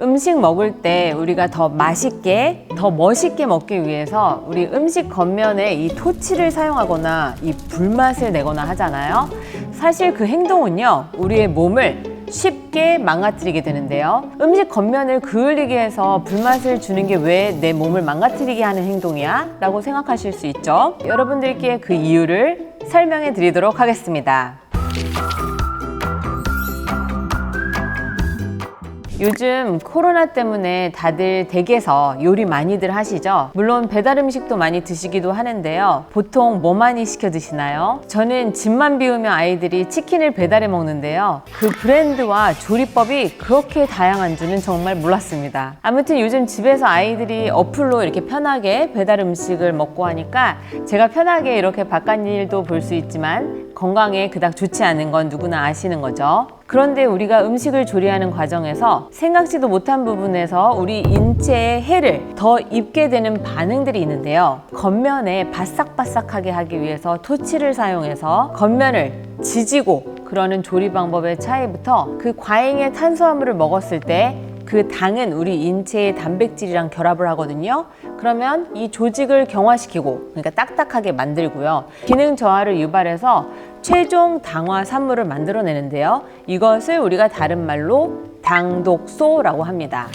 음식 먹을 때 우리가 더 맛있게, 더 멋있게 먹기 위해서 우리 음식 겉면에 이 토치를 사용하거나 이 불맛을 내거나 하잖아요. 사실 그 행동은요, 우리의 몸을 쉽게 망가뜨리게 되는데요. 음식 겉면을 그을리게 해서 불맛을 주는 게 왜 내 몸을 망가뜨리게 하는 행동이야? 라고 생각하실 수 있죠. 여러분들께 그 이유를 설명해 드리도록 하겠습니다. 요즘 코로나 때문에 다들 댁에서 요리 많이들 하시죠? 물론 배달 음식도 많이 드시기도 하는데요. 보통 뭐 많이 시켜 드시나요? 저는 집만 비우면 아이들이 치킨을 배달해 먹는데요. 그 브랜드와 조리법이 그렇게 다양한 줄은 정말 몰랐습니다. 아무튼 요즘 집에서 아이들이 어플로 이렇게 편하게 배달 음식을 먹고 하니까 제가 편하게 이렇게 바깥 일도 볼 수 있지만 건강에 그닥 좋지 않은 건 누구나 아시는 거죠. 그런데 우리가 음식을 조리하는 과정에서 생각지도 못한 부분에서 우리 인체에 해를 더 입게 되는 반응들이 있는데요. 겉면에 바싹바싹하게 하기 위해서 토치를 사용해서 겉면을 지지고 그러는 조리 방법의 차이부터 그 과잉의 탄수화물을 먹었을 때 그 당은 우리 인체의 단백질이랑 결합을 하거든요. 그러면 이 조직을 경화시키고, 그러니까 딱딱하게 만들고요. 기능 저하를 유발해서 최종 당화 산물을 만들어내는데요. 이것을 우리가 다른 말로 당독소라고 합니다.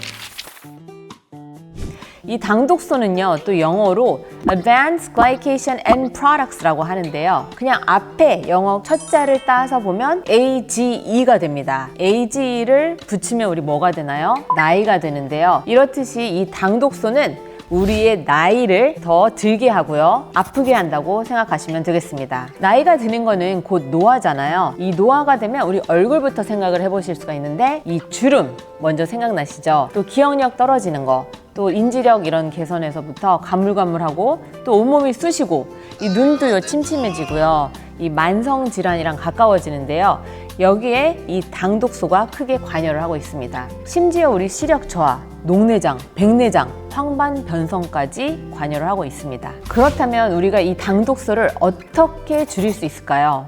이 당독소는요, 또 영어로 Advanced Glycation End Products라고 하는데요. 그냥 앞에 영어 첫 자를 따서 보면 AGE가 됩니다. AGE를 붙이면 우리 뭐가 되나요? 나이가 되는데요. 이렇듯이 이 당독소는 우리의 나이를 더 들게 하고요. 아프게 한다고 생각하시면 되겠습니다. 나이가 드는 거는 곧 노화잖아요. 이 노화가 되면 우리 얼굴부터 생각을 해보실 수가 있는데 이 주름 먼저 생각나시죠? 또 기억력 떨어지는 거, 또 인지력 이런 개선에서부터 가물가물하고 또 온몸이 쑤시고 이 눈도 침침해지고요. 이 만성 질환이랑 가까워지는데요. 여기에 이 당독소가 크게 관여를 하고 있습니다. 심지어 우리 시력 저하, 녹내장, 백내장, 황반 변성까지 관여를 하고 있습니다. 그렇다면 우리가 이 당독소를 어떻게 줄일 수 있을까요?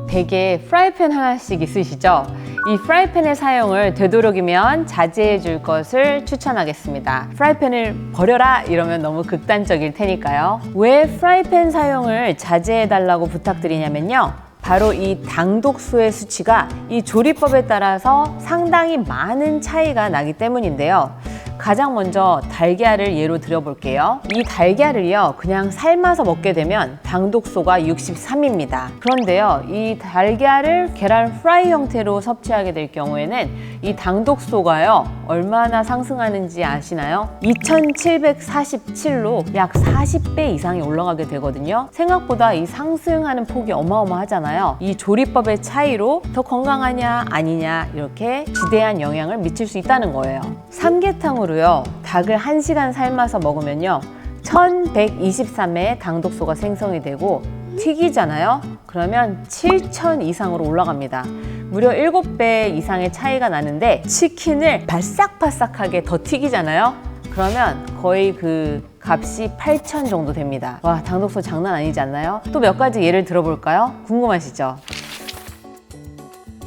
댁에 프라이팬 하나씩 있으시죠? 이 프라이팬의 사용을 되도록이면 자제해 줄 것을 추천하겠습니다. 프라이팬을 버려라 이러면 너무 극단적일 테니까요. 왜 프라이팬 사용을 자제해 달라고 부탁드리냐면요. 바로 이 당독소의 수치가 이 조리법에 따라서 상당히 많은 차이가 나기 때문인데요. 가장 먼저 달걀을 예로 들어볼게요. 이 달걀을요, 그냥 삶아서 먹게 되면 당독소가 63입니다. 그런데요, 이 달걀을 계란 프라이 형태로 섭취하게 될 경우에는 이 당독소가요, 얼마나 상승하는지 아시나요? 2747로 약 40배 이상이 올라가게 되거든요. 생각보다 이 상승하는 폭이 어마어마하잖아요. 이 조리법의 차이로 더 건강하냐 아니냐 이렇게 지대한 영향을 미칠 수 있다는 거예요. 삼계탕으로요, 닭을 1시간 삶아서 먹으면요 1123의 당독소가 생성이 되고 튀기잖아요. 그러면 7000 이상으로 올라갑니다. 무려 7배 이상의 차이가 나는데 치킨을 바싹바싹하게 더 튀기잖아요. 그러면 거의 그 값이 8000 정도 됩니다. 와, 당독소 장난 아니지 않나요? 또 몇 가지 예를 들어볼까요? 궁금하시죠?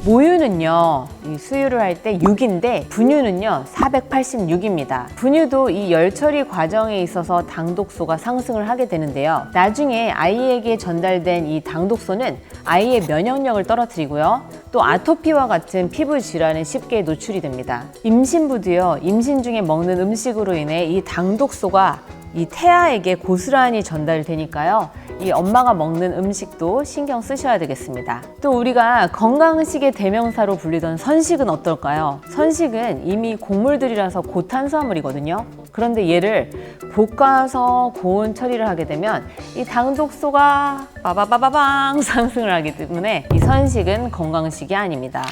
모유는요, 이 수유를 할 때 6인데 분유는요 486입니다. 분유도 이 열 처리 과정에 있어서 당독소가 상승을 하게 되는데요. 나중에 아이에게 전달된 이 당독소는 아이의 면역력을 떨어뜨리고요. 또 아토피와 같은 피부 질환에 쉽게 노출이 됩니다. 임신부도요, 임신 중에 먹는 음식으로 인해 이 당독소가 이 태아에게 고스란히 전달되니까요. 이 엄마가 먹는 음식도 신경 쓰셔야 되겠습니다. 또 우리가 건강식의 대명사로 불리던 선식은 어떨까요? 선식은 이미 곡물들이라서 고탄수화물이거든요. 그런데 얘를 볶아서 고온 처리를 하게 되면 이 당독소가 빠바바바방 상승을 하기 때문에 이 선식은 건강식이 아닙니다.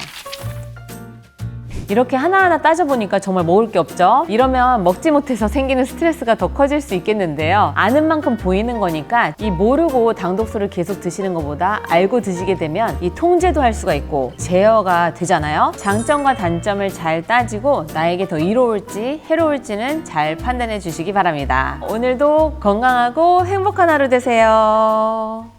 이렇게 하나하나 따져보니까 정말 먹을 게 없죠? 이러면 먹지 못해서 생기는 스트레스가 더 커질 수 있겠는데요. 아는 만큼 보이는 거니까 이 모르고 당독소를 계속 드시는 것보다 알고 드시게 되면 이 통제도 할 수가 있고 제어가 되잖아요. 장점과 단점을 잘 따지고 나에게 더 이로울지 해로울지는 잘 판단해 주시기 바랍니다. 오늘도 건강하고 행복한 하루 되세요.